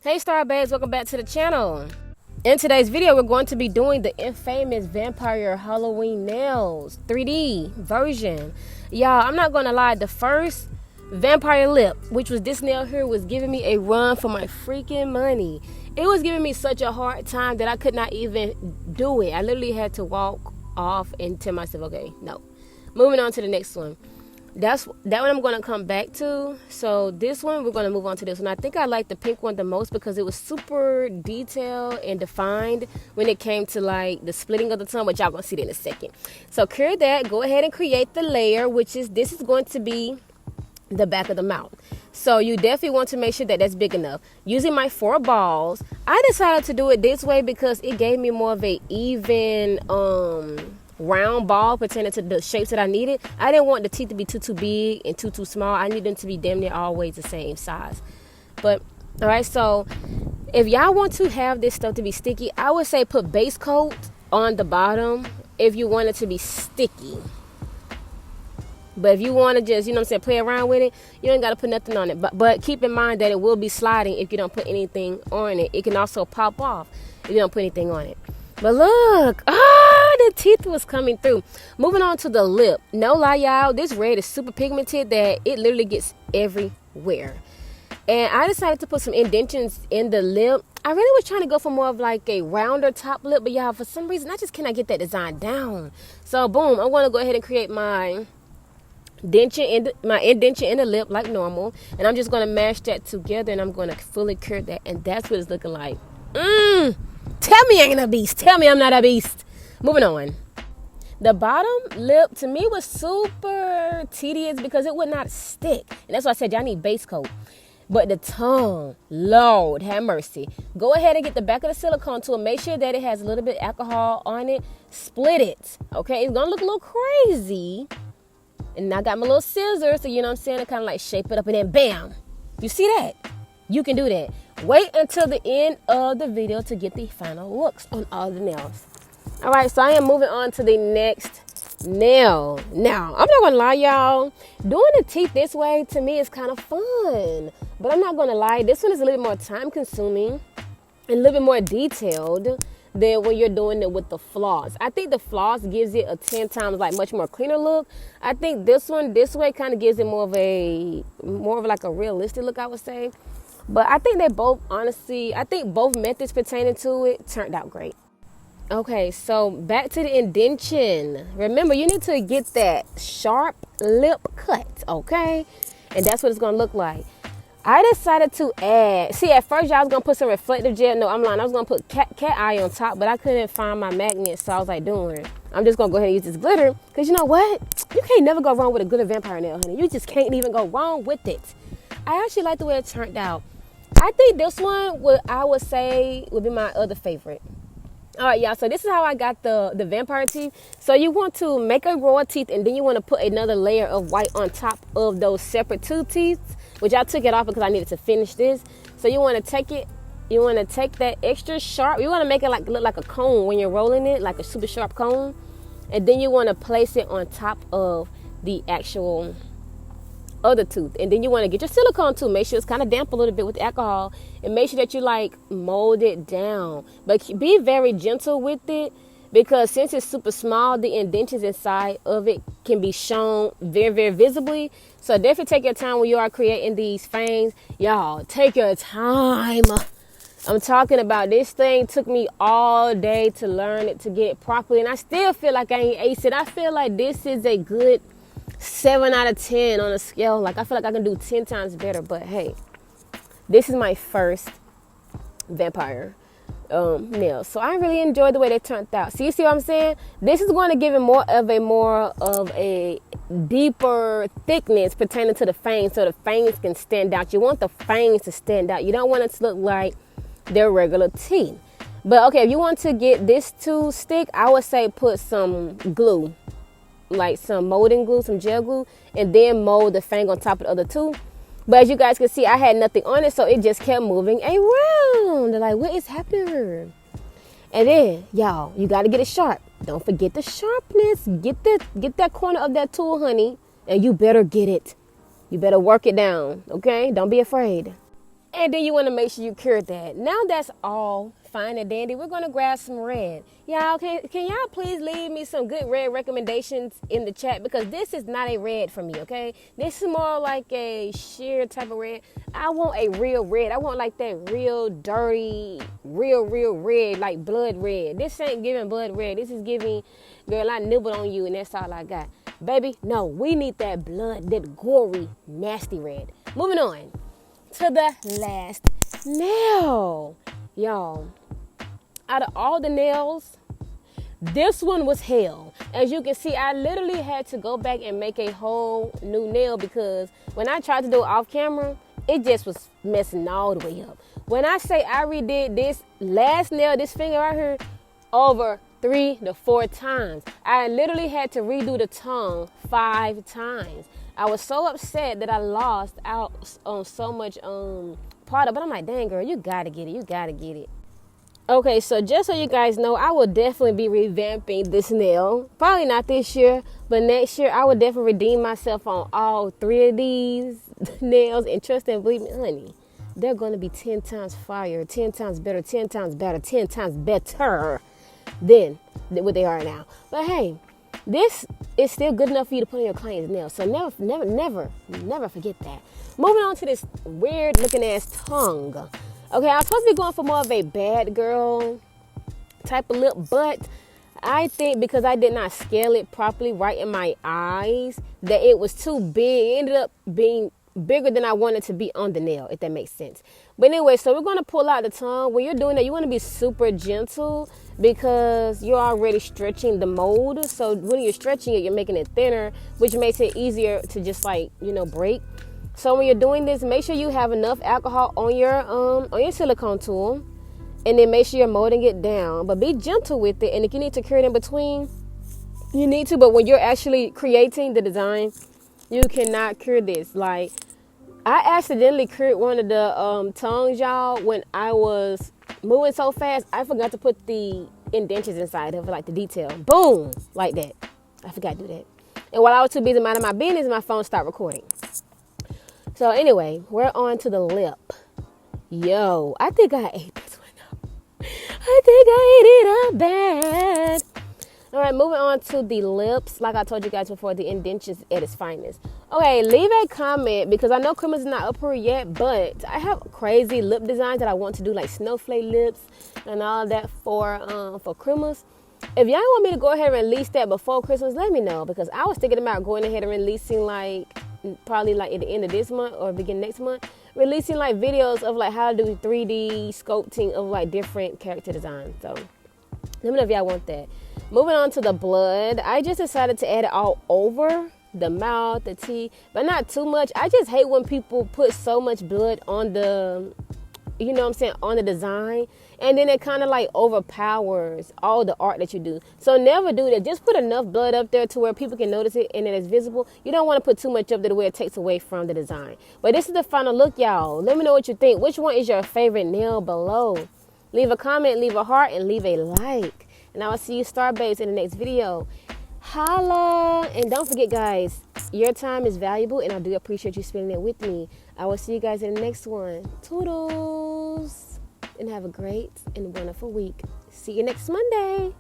Hey Star Babes, welcome back to the channel. In today's video, we're going to be doing the infamous Vampire Halloween nails 3D version. Y'all, I'm not gonna lie, the first vampire lip, which was this nail here, was giving me a run for my freaking money. It was giving me such a hard time that I could not even do it. I literally had to walk off and tell myself, okay, no. Moving on to the next one. That one I'm going to come back to. So this one, we're going to move on to this one. I think I like the pink one the most because it was super detailed and defined when it came to like the splitting of the tongue, which y'all going to see that in a second. So clear that. Go ahead and create the layer, which is, this is going to be the back of the mouth. So you definitely want to make sure that that's big enough. Using my 4 balls, I decided to do it this way because it gave me more of a even round ball pertaining to the shapes that I needed. I didn't want the teeth to be too big and too small. I need them to be damn near always the same size. But all right, so if y'all want to have this stuff to be sticky, I would say put base coat on the bottom if you want it to be sticky. But if you want to just, you know what I'm saying, play around with it, you ain't got to put nothing on it. But keep in mind that it will be sliding if you don't put anything on it. It can also pop off if you don't put anything on it. But look, the teeth was coming through. Moving on to the lip. No lie, y'all, this red is super pigmented that it literally gets everywhere. And I decided to put some indentions in the lip. I really was trying to go for more of like a rounder top lip, but y'all, for some reason, I just cannot get that design down. So boom, I'm going to go ahead and create my indention in the lip like normal. And I'm just going to mash that together and I'm going to fully cure that. And that's what it's looking like. Tell me I ain't a beast. Tell me I'm not a beast. Moving on. The bottom lip to me was super tedious because it would not stick. And that's why I said y'all need base coat. But the tongue, Lord have mercy. Go ahead and get the back of the silicone tool. Make sure that it has a little bit of alcohol on it. Split it. Okay, it's gonna look a little crazy. And I got my little scissors, so you know what I'm saying? I kind of like shape it up and then bam. You see that? You can do that. Wait until the end of the video to get the final looks on all the nails. All right, so I am moving on to the next nail. Now, I'm not gonna lie, y'all. Doing the teeth this way to me is kind of fun, but I'm not gonna lie. This one is a little bit more time consuming and a little bit more detailed than when you're doing it with the floss. I think the floss gives it a 10 times like much more cleaner look. I think this one this way kind of gives it more of like a realistic look, I would say. But I think they both, honestly, I think both methods pertaining to it turned out great. Okay, so back to the indentation. Remember, you need to get that sharp lip cut, okay? And that's what it's going to look like. I decided to add, see, at first y'all was going to put some reflective gel. No, I'm lying. I was going to put cat eye on top, but I couldn't find my magnet, so I was like, doing it. I'm just going to go ahead and use this glitter, because you know what? You can't never go wrong with a glitter vampire nail, honey. You just can't even go wrong with it. I actually like the way it turned out. I think this one, I would say, would be my other favorite. All right, y'all, so this is how I got the vampire teeth. So you want to make a row of teeth, and then you want to put another layer of white on top of those separate 2 teeth, which I took it off because I needed to finish this. So you want to take it, you want to take that extra sharp, you want to make it look like a cone when you're rolling it, like a super sharp cone. And then you want to place it on top of the actual other tooth, and then you want to get your silicone tool. Make sure it's kind of damp a little bit with alcohol, and make sure that you like mold it down, but be very gentle with it, because since it's super small, the indentions inside of it can be shown very visibly. So definitely take your time when you are creating these fangs. Y'all, take your time. I'm talking about, this thing took me all day to learn it, to get it properly, and I still feel like I ain't aced it. I feel like this is a good 7 out of 10 on a scale. Like, I feel like I can do 10 times better. But hey, this is my first vampire nail, so I really enjoyed the way they turned out. So you see what I'm saying? This is going to give it more of a deeper thickness pertaining to the fangs, so the fangs can stand out. You want the fangs to stand out. You don't want it to look like their regular teeth. But okay, if you want to get this to stick, I would say put some glue, like some molding glue, some gel glue, and then mold the fang on top of the other 2. But as you guys can see, I had nothing on it, so it just kept moving around. Like, what is happening here? And then, y'all, you got to get it sharp. Don't forget the sharpness. Get that corner of that tool, honey, and you better get it. You better work it down, okay? Don't be afraid. And then you want to make sure you cure that. Now that's all fine and dandy. We're going to grab some red. Y'all, can y'all please leave me some good red recommendations in the chat? Because this is not a red for me, okay? This is more like a sheer type of red. I want a real red. I want like that real dirty, real red, like blood red. This ain't giving blood red. This is giving, girl, I nibbled on you and that's all I got. Baby, no, we need that blood, that gory, nasty red. Moving on to the last nail. Y'all, out of all the nails, this one was hell. As you can see, I literally had to go back and make a whole new nail because when I tried to do it off camera, it just was messing all the way up. When I say I redid this last nail, this finger right here, over 3 to 4 times. I literally had to redo the tongue 5 times. I was so upset that I lost out on so much product, but I'm like, dang girl, you gotta get it. Okay, so just so you guys know, I will definitely be revamping this nail. Probably not this year, but next year I will definitely redeem myself on all 3 of these nails. And trust and believe me, honey, they're gonna be 10 times fire, 10 times better, 10 times better, 10 times better than what they are now. But hey, this is still good enough for you to put on your client's nails. So never forget that. Moving on to this weird looking ass tongue. Okay, I'm supposed to be going for more of a bad girl type of lip, but I think because I did not scale it properly right in my eyes, that it was too big. It ended up being bigger than I wanted to be on the nail, if that makes sense. But anyway, so we're going to pull out the tongue. When you're doing that, you want to be super gentle because you're already stretching the mold. So when you're stretching it, you're making it thinner, which makes it easier to just like, break. So when you're doing this, make sure you have enough alcohol on your silicone tool, and then make sure you're molding it down. But be gentle with it, and if you need to cure it in between, you need to. But when you're actually creating the design, you cannot cure this. Like, I accidentally cured one of the tongues, y'all, when I was moving so fast. I forgot to put the indentures inside of it, like the detail. Boom, like that. I forgot to do that. And while I was too busy minding my business, my phone stopped recording. So anyway, we're on to the lip. Yo, I think I ate this one up. I think I ate it up bad. All right, moving on to the lips. Like I told you guys before, the indentures at its finest. Okay, leave a comment because I know Christmas is not up here yet, but I have crazy lip designs that I want to do, like snowflake lips and all that for Christmas. If y'all want me to go ahead and release that before Christmas, let me know, because I was thinking about going ahead and releasing probably at the end of this month or beginning next month, releasing videos of how to do 3D sculpting of different character designs. So let me know if y'all want that. Moving on to the blood, I just decided to add it all over the mouth, the teeth, but not too much. I just hate when people put so much blood on the, on the design, and then it kind of overpowers all the art that you do. So never do that. Just put enough blood up there to where people can notice it and then it's visible. You don't want to put too much up there where it takes away from the design. But this is the final look, y'all. Let me know what you think. Which one is your favorite nail below? Leave a comment, leave a heart, and leave a like. And I will see you Starbase in the next video. Holla! And don't forget, guys, your time is valuable, and I do appreciate you spending it with me. I will see you guys in the next one. Toodles! And have a great and wonderful week. See you next Monday.